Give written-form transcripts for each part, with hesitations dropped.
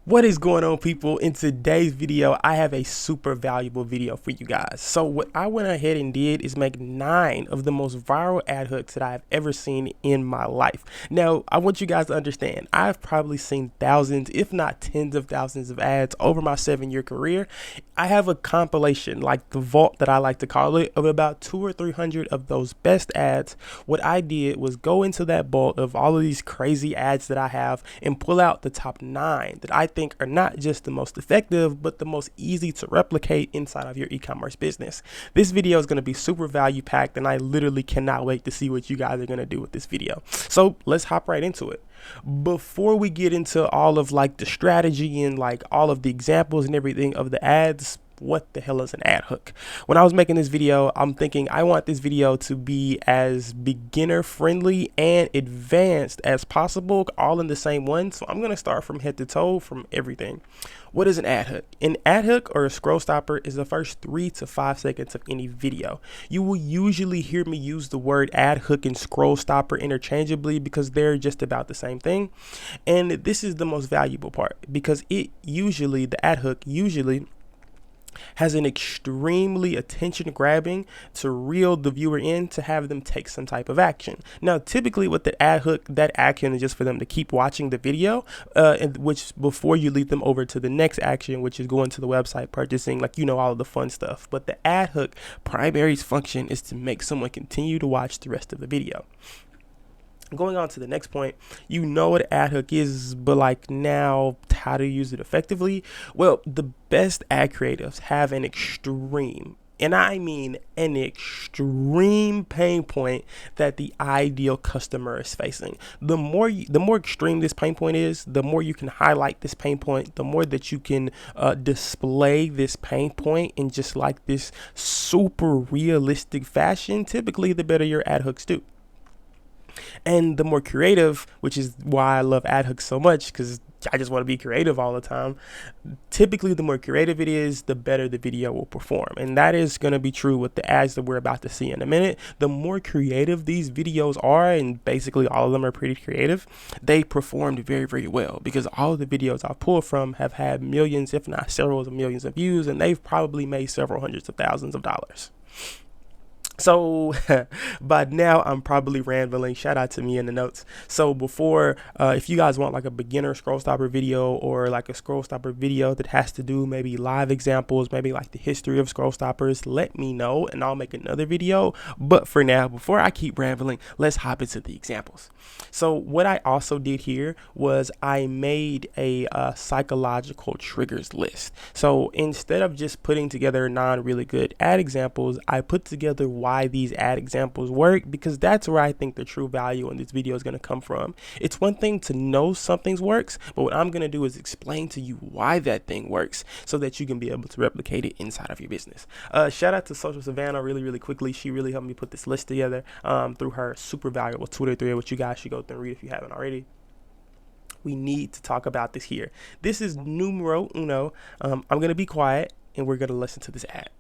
What is going on, people? In today's video, I have a super valuable video for you guys. So what I went ahead and did is make 9 of the most viral ad hooks that I've ever seen in my life. Now, I want you guys to understand, I've probably seen thousands, if not tens of thousands of ads over my 7-year career. I have a compilation, like the vault that I like to call it, of about 200 or 300 of those best ads. What I did was go into that vault of all of these crazy ads that I have and pull out the top 9 that I think are not just the most effective, but the most easy to replicate inside of your e-commerce business. This video is going to be super value packed, and I literally cannot wait to see what you guys are going to do with this video. So let's hop right into it. Before we get into all of like the strategy and like all of the examples and everything of the ads, what the hell is an ad hook? When I was making this video, I'm thinking I want this video to be as beginner friendly and advanced as possible, all in the same one. So I'm going to start from head to toe from everything. What is an ad hook? An ad hook or a scroll stopper is the first 3 to 5 seconds of any video. You will usually hear me use the word ad hook and scroll stopper interchangeably because they're just about the same thing. And this is the most valuable part because the ad hook usually has an extremely attention grabbing to reel the viewer in to have them take some type of action. Now, typically with the ad hook, that action is just for them to keep watching the video, which before you lead them over to the next action, which is going to the website, purchasing, like, all of the fun stuff. But the ad hook primary function is to make someone continue to watch the rest of the video. Going on to the next point, you know what ad hook is, but like now how to use it effectively. Well, the best ad creatives have an extreme, and I mean an extreme pain point that the ideal customer is facing. The more extreme this pain point is, the more you can highlight this pain point, the more that you can display this pain point in just like this super realistic fashion, typically the better your ad hooks do. And the more creative, which is why I love ad hooks so much, because I just want to be creative all the time. Typically, the more creative it is, the better the video will perform. And that is going to be true with the ads that we're about to see in a minute. The more creative these videos are, and basically all of them are pretty creative, they performed very, very well because all of the videos I pulled from have had millions, if not several of millions of views, and they've probably made several hundreds of thousands of dollars. So by now I'm probably rambling. Shout out to me in the notes. So before, if you guys want like a beginner scroll stopper video or like a scroll stopper video that has to do maybe live examples, maybe like the history of scroll stoppers, let me know and I'll make another video. But for now, before I keep rambling, let's hop into the examples. So what I also did here was I made a psychological triggers list. So instead of just putting together 9 really good ad examples, I put together why these ad examples work, because that's where I think the true value in this video is going to come from. It's one thing to know something works, but what I'm going to do is explain to you why that thing works so that you can be able to replicate it inside of your business. Shout out to Social Savannah really quickly. She really helped me put this list together through her super valuable Twitter thread, which you guys should go through and read if you haven't already. We need to talk about this here. This is numero uno. I'm going to be quiet and we're going to listen to this ad.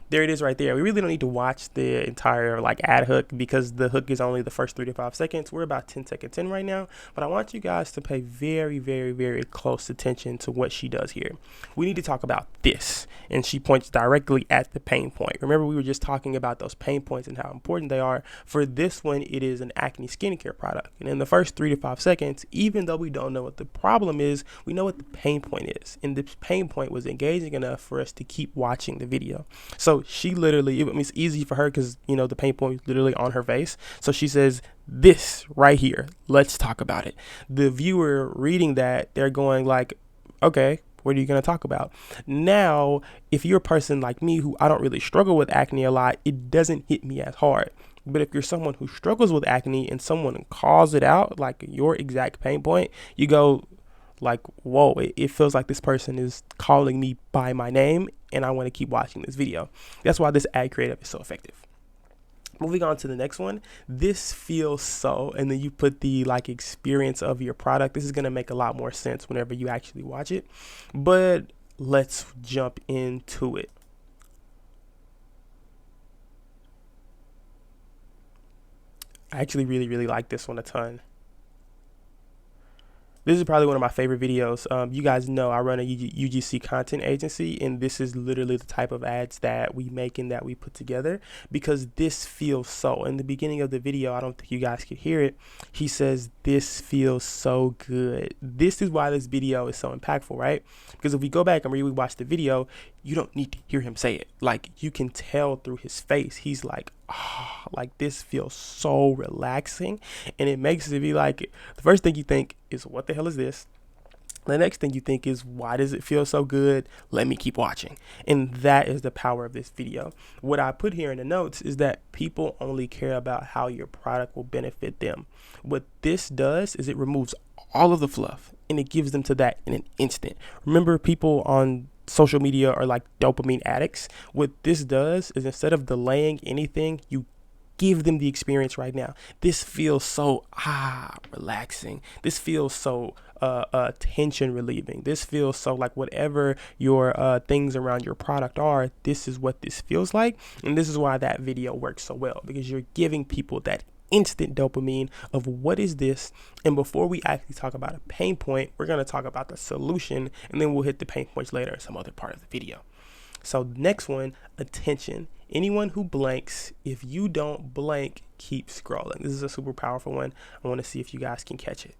There it is right there. We really don't need to watch the entire like ad hook because the hook is only the first 3 to 5 seconds. We're about 10 seconds in right now, but I want you guys to pay very close attention to what she does here. We need to talk about this, and she points directly at the pain point. Remember, we were just talking about those pain points and how important they are. For this one, it is an acne skincare product, and in the first 3 to 5 seconds, even though we don't know what the problem is, we know what the pain point is, and the pain point was engaging enough for us to keep watching the video. So she literally, it's easy for her because, the pain point is literally on her face. So she says, this right here, let's talk about it. The viewer reading that, they're going like, okay, what are you going to talk about? Now, if you're a person like me who I don't really struggle with acne a lot, it doesn't hit me as hard. But if you're someone who struggles with acne and someone calls it out, like your exact pain point, you go like, whoa, it feels like this person is calling me by my name and I want to keep watching this video. That's why this ad creative is so effective. Moving on to the next one, this feels so, and then you put the like experience of your product. This is going to make a lot more sense whenever you actually watch it. But let's jump into it. I actually really like this one a ton. This is probably one of my favorite videos. You guys know I run a UGC content agency, and this is literally the type of ads that we make and that we put together, because this feels so. In the beginning of the video, I don't think you guys could hear it. He says, "This feels so good." This is why this video is so impactful, right? Because if we go back and rewatch the video, you don't need to hear him say it. Like, you can tell through his face. He's like, oh, like, this feels so relaxing. And it makes it be like, the first thing you think is, what the hell is this? The next thing you think is, why does it feel so good? Let me keep watching. And that is the power of this video. What I put here in the notes is that people only care about how your product will benefit them. What this does is it removes all of the fluff and it gives them to that in an instant. Remember, people on social media are like dopamine addicts. What this does is, instead of delaying anything, you give them the experience right now. This feels so relaxing. This feels so tension relieving. This feels so like whatever your things around your product are, this is what this feels like. And this is why that video works so well, because you're giving people that instant dopamine of what is this. And before we actually talk about a pain point, we're going to talk about the solution, and then we'll hit the pain points later in some other part of the video. So next one, attention. Anyone who blanks, if you don't blank, keep scrolling. This is a super powerful one. I want to see if you guys can catch it.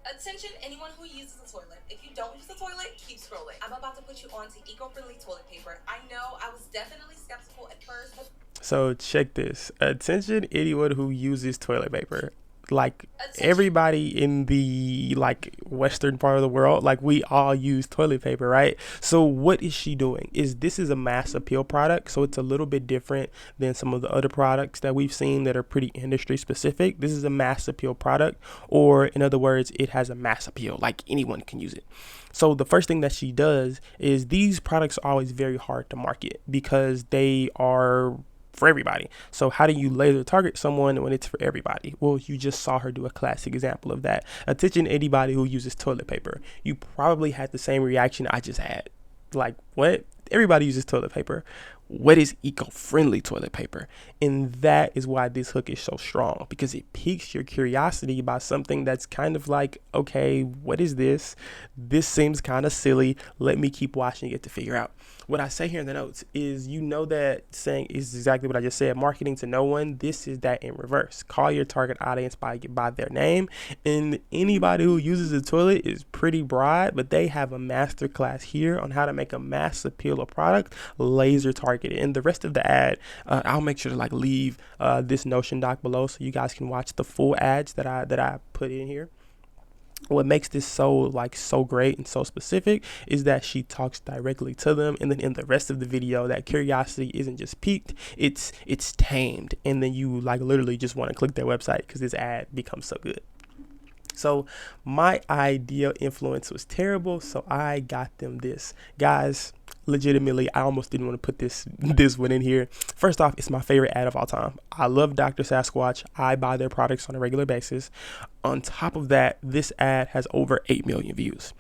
Attention, anyone who uses the toilet. If you don't use the toilet, keep scrolling. I'm about to put you on to eco-friendly toilet paper. I know I was definitely skeptical at first. So check this. Attention, anyone who uses toilet paper. Like, everybody in the like western part of the world, like, we all use toilet paper, right? So what is she doing? This is a mass appeal product, so it's a little bit different than some of the other products that we've seen that are pretty industry specific. This is a mass appeal product, or in other words, it has a mass appeal, like anyone can use it. So the first thing that she does is, these products are always very hard to market because they are for everybody. So how do you laser target someone when it's for everybody? Well, you just saw her do a classic example of that. Attention, anybody who uses toilet paper. You probably had the same reaction I just had. Like, what? Everybody uses toilet paper. What is eco-friendly toilet paper? And that is why this hook is so strong, because it piques your curiosity about something that's kind of like, okay, what is this? This seems kind of silly. Let me keep watching it to figure out. What I say here in the notes is, you know, that saying is exactly what I just said. Marketing to no one. This is that in reverse. Call your target audience by their name. And anybody who uses the toilet is pretty broad, but they have a master class here on how to make a mass appeal of product laser targeted. And the rest of the ad, I'll make sure to like leave this Notion doc below so you guys can watch the full ads that I put in here. What makes this so great and so specific is that she talks directly to them, and then in the rest of the video, that curiosity isn't just piqued, it's tamed, and then you like literally just want to click their website because this ad becomes so good. So my idea influence was terrible, so I got them this. Guys, legitimately, I almost didn't want to put this one in here. First off, it's my favorite ad of all time. I love Dr. Sasquatch. I buy their products on a regular basis. On top of that, this ad has over 8 million views.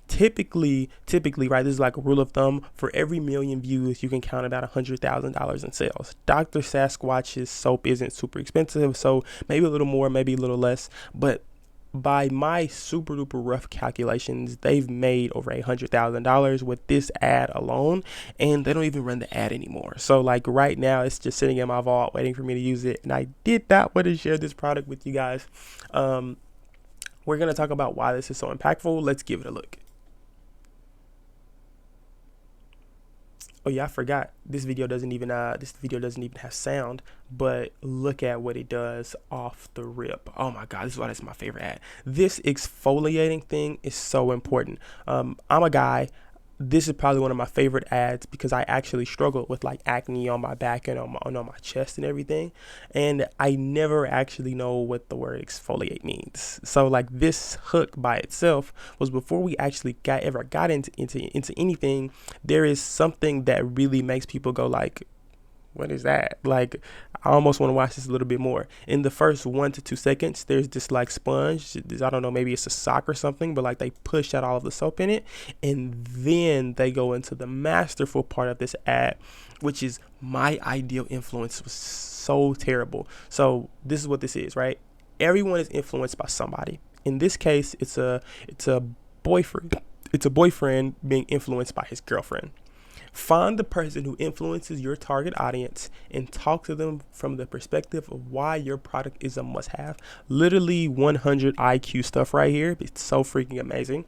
Typically, right, this is like a rule of thumb. For every million views, you can count about $100,000 in sales. Dr. Sasquatch's soap isn't super expensive, so maybe a little more, maybe a little less, but by my super duper rough calculations, they've made over $100,000 with this ad alone, and they don't even run the ad anymore. So like right now, it's just sitting in my vault waiting for me to use it, and I did not want to share this product with you guys. We're gonna talk about why this is so impactful. Let's give it a look. Oh yeah, I forgot. This video doesn't even have sound, but look at what it does off the rip. Oh my God, this is why that's my favorite ad. This exfoliating thing is so important. I'm a guy. This is probably one of my favorite ads because I actually struggled with like acne on my back and on my chest and everything. And I never actually know what the word exfoliate means. So like this hook by itself was before we actually got into anything. There is something that really makes people go like, what is that? Like, I almost want to watch this a little bit more. In the first 1 to 2 seconds, there's this like sponge. I don't know, maybe it's a sock or something, but like they push out all of the soap in it. And then they go into the masterful part of this ad, which is my ideal influence was so terrible. So this is what this is, right? Everyone is influenced by somebody. In this case, it's a boyfriend. It's a boyfriend being influenced by his girlfriend. Find the person who influences your target audience and talk to them from the perspective of why your product is a must have. Literally 100 IQ stuff right here. It's so freaking amazing.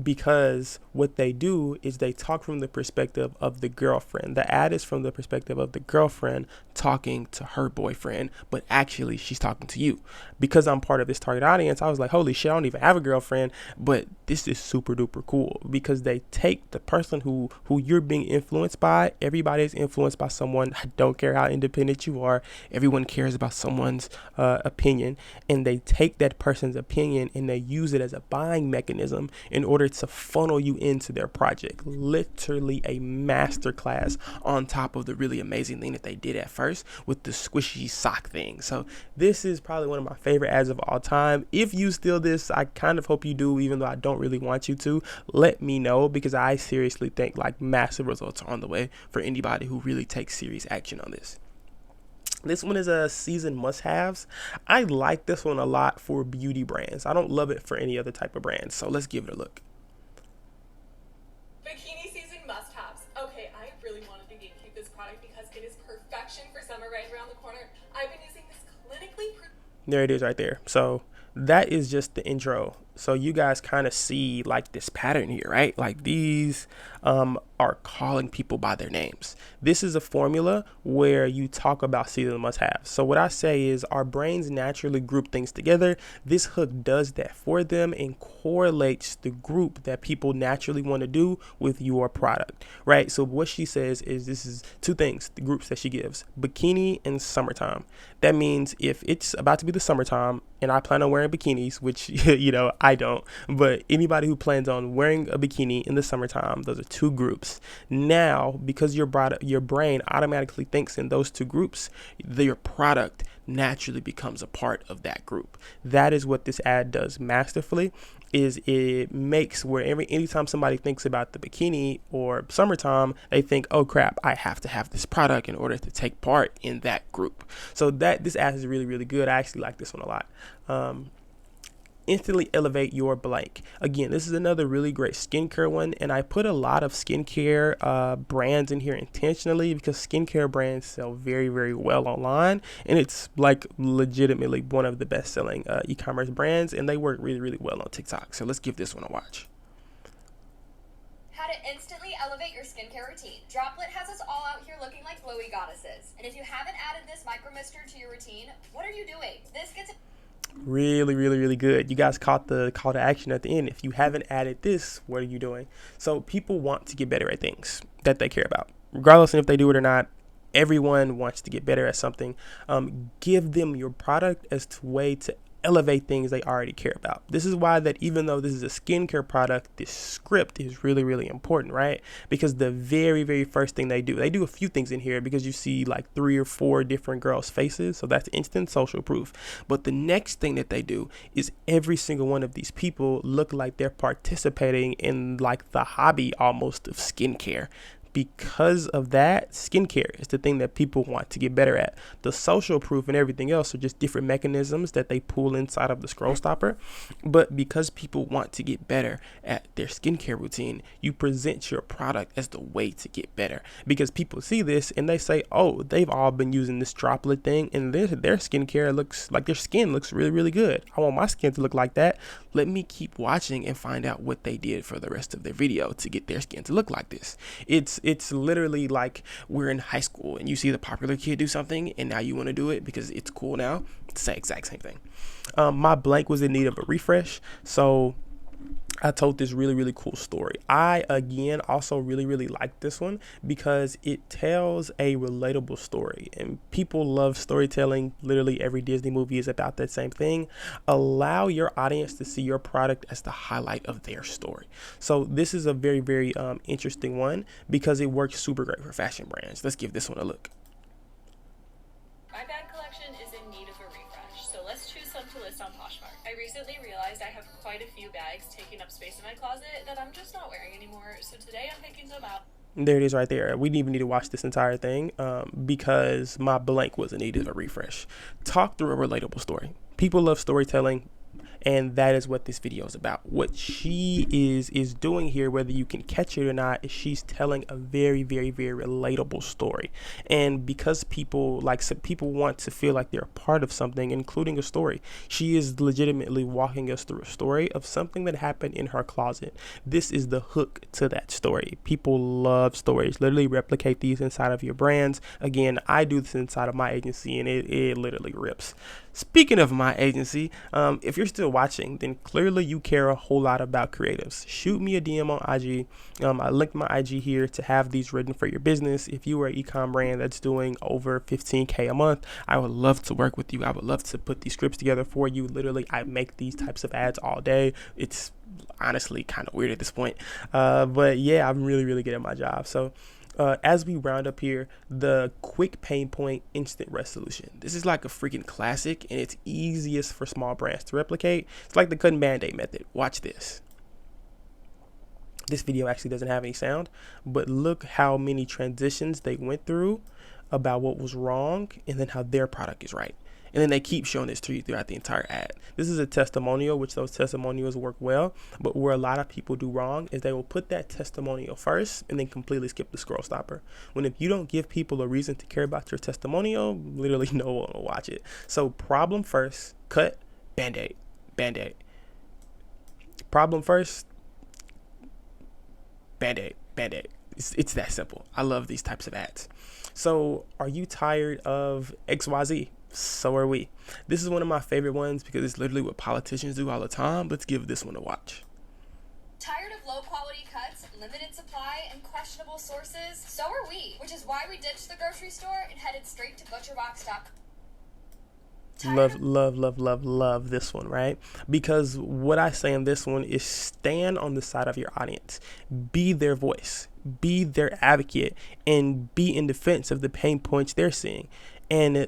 Because what they do is they talk from the perspective of the girlfriend. The ad is from the perspective of the girlfriend talking to her boyfriend, but actually she's talking to you. Because I'm part of this target audience, I was like, holy shit, I don't even have a girlfriend, but this is super duper cool because they take the person who you're being influenced by. Everybody is influenced by someone. I don't care how independent you are. Everyone cares about someone's opinion, and they take that person's opinion and they use it as a buying mechanism in order to funnel you into their project. Literally a masterclass on top of the really amazing thing that they did at first with the squishy sock thing. So this is probably one of my favorite ads of all time. If you steal this, I kind of hope you do, even though I don't really want you to. Let me know, because I seriously think like massive results are on the way for anybody who really takes serious action on this. This one is a season must-haves. I like this one a lot for beauty brands. I don't love it for any other type of brand. So let's give it a look. Bikini season must-haves. Okay, I really wanted to gatekeep this product because it is perfection for summer right around the corner. I've been using this clinically. There it is right there. So that is just the intro. So you guys kind of see like this pattern here, right? Like these are calling people by their names. This is a formula where you talk about season must-haves. So what I say is our brains naturally group things together. This hook does that for them and correlates the group that people naturally want to do with your product, right? So what she says is this is two things, the groups that she gives: bikini and summertime. That means if it's about to be the summertime and I plan on wearing bikinis, which, you know, I don't, but anybody who plans on wearing a bikini in the summertime, those are two groups. Now, because your brain automatically thinks in those two groups, your product naturally becomes a part of that group. That is what this ad does masterfully. Is it makes where anytime somebody thinks about the bikini or summertime, they think, oh crap, I have to have this product in order to take part in that group. So this ad is really, really good. I actually like this one a lot. Instantly elevate your blank. Again, this is another really great skincare one, and I put a lot of skincare brands in here intentionally because skincare brands sell very, very well online, and it's like legitimately one of the best selling e-commerce brands, and they work really, really well on TikTok. So let's give this one a watch. How to instantly elevate your skincare routine. Droplet has us all out here looking like glowy goddesses, and if you haven't added this micro mister to your routine, what are you doing? This gets Really, really, really good. You guys caught the call to action at the end. If you haven't added this, what are you doing? So people want to get better at things that they care about, regardless of if they do it or not. Everyone wants to get better at something. Give them your product as a way to elevate things they already care about. This is why that even though this is a skincare product, this script is really, really important, right? Because the very, very first thing they do a few things in here because you see like 3 or 4 different girls' faces. So that's instant social proof. But the next thing that they do is every single one of these people look like they're participating in like the hobby almost of skincare. Because of that, skincare is the thing that people want to get better at. The social proof and everything else are just different mechanisms that they pull inside of the scroll stopper. But because people want to get better at their skincare routine, you present your product as the way to get better. Because people see this and they say, oh, they've all been using this droplet thing and their skincare looks like their skin looks really, really good. I want my skin to look like that. Let me keep watching and find out what they did for the rest of their video to get their skin to look like this. It's literally like we're in high school and you see the popular kid do something and now you want to do it because it's cool now. It's the exact same thing. My blank was in need of a refresh, so I told this really, really cool story. I, again, also really, really like this one because it tells a relatable story. And people love storytelling. Literally every Disney movie is about that same thing. Allow your audience to see your product as the highlight of their story. So this is a very, very interesting one because it works super great for fashion brands. Let's give this one a look. quite a few bags taking up space in my closet that I'm just not wearing anymore. So today I'm picking some out. There it is right there. We didn't even need to watch this entire thing because my blank was in need of a refresh. Talk through a relatable story. People love storytelling. And that is what this video is about. What she is doing here, whether you can catch it or not, is she's telling a very, very, very relatable story. And because people want to feel like they're a part of something, including a story, she is legitimately walking us through a story of something that happened in her closet. This is the hook to that story. People love stories. Literally replicate these inside of your brands. Again, I do this inside of my agency, and it literally rips. Speaking of my agency, if you're still watching, then clearly you care a whole lot about creatives. Shoot me a DM on IG. I linked my IG here to have these written for your business. If you are an e-com brand that's doing over 15K a month, I would love to work with you. I would love to put these scripts together for you. Literally, I make these types of ads all day. It's honestly kind of weird at this point. But yeah, I'm really, really good at my job. So as we round up here, the quick pain point instant resolution. This is like a freaking classic, and it's easiest for small brands to replicate. It's like the cutting band-aid method. Watch this. This video actually doesn't have any sound, but look how many transitions they went through about what was wrong and then how their product is right. And then they keep showing this to you throughout the entire ad. This is a testimonial, which those testimonials work well. But where a lot of people do wrong is they will put that testimonial first and then completely skip the scroll stopper. When if you don't give people a reason to care about your testimonial, literally no one will watch it. So problem first, cut, band-aid, band-aid. Problem first, band-aid, band-aid. It's that simple. I love these types of ads. So are you tired of XYZ? So are we. This is one of my favorite ones because it's literally what politicians do all the time. Let's give this one a watch. Tired of low quality cuts, limited supply, and questionable sources? So are we, which is why we ditched the grocery store and headed straight to butcherbox.com. Love this one, right? Because what I say in this one is stand on the side of your audience. Be their voice. Be their advocate. And be in defense of the pain points they're seeing. And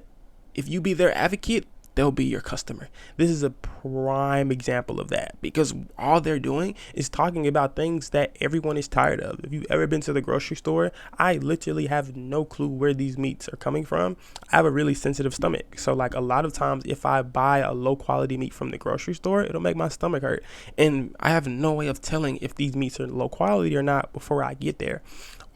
if you be their advocate, they'll be your customer. This is a prime example of that because all they're doing is talking about things that everyone is tired of. If you've ever been to the grocery store, I literally have no clue where these meats are coming from. I have a really sensitive stomach. So like a lot of times if I buy a low quality meat from the grocery store, it'll make my stomach hurt. And I have no way of telling if these meats are low quality or not before I get there.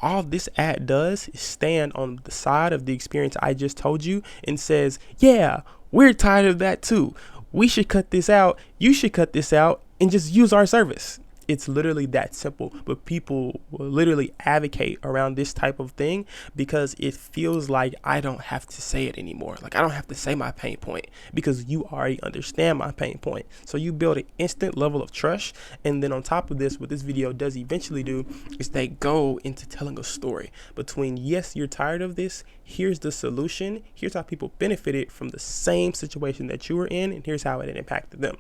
All this ad does is stand on the side of the experience I just told you and says, yeah, we're tired of that too. We should cut this out. You should cut this out and just use our service. It's literally that simple, but people will literally advocate around this type of thing because it feels like I don't have to say it anymore. Like I don't have to say my pain point because you already understand my pain point. So you build an instant level of trust. And then on top of this, what this video does eventually do is they go into telling a story between, yes, you're tired of this. Here's the solution. Here's how people benefited from the same situation that you were in. And here's how it impacted them.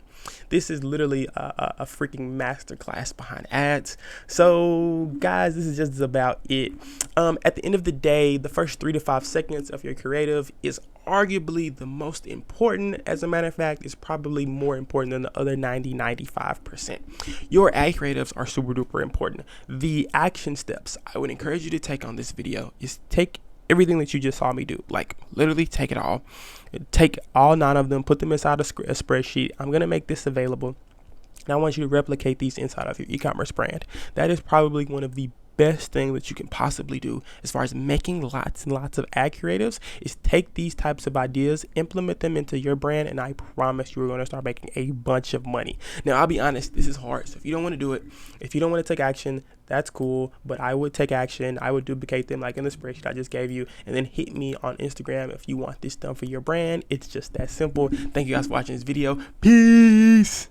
This is literally a freaking masterclass behind ads. So guys, this is just about it. At the end of the day, the first 3 to 5 seconds of your creative is arguably the most important. As a matter of fact, it's probably more important than the other 95%. Your ad creatives are super duper important. The action steps I would encourage you to take on this video is take everything that you just saw me do, like literally take it all. Take all 9 of them, put them inside a spreadsheet. I'm going to make this available. And I want you to replicate these inside of your e-commerce brand. That is probably one of the best thing that you can possibly do as far as making lots and lots of ad creatives is take these types of ideas, implement them into your brand, and I promise you're going to start making a bunch of money. Now, I'll be honest, this is hard. So if you don't want to do it, if you don't want to take action, that's cool, but I would take action. I would duplicate them like in the spreadsheet I just gave you, and then hit me on Instagram if you want this done for your brand. It's just that simple. Thank you guys for watching this video. Peace.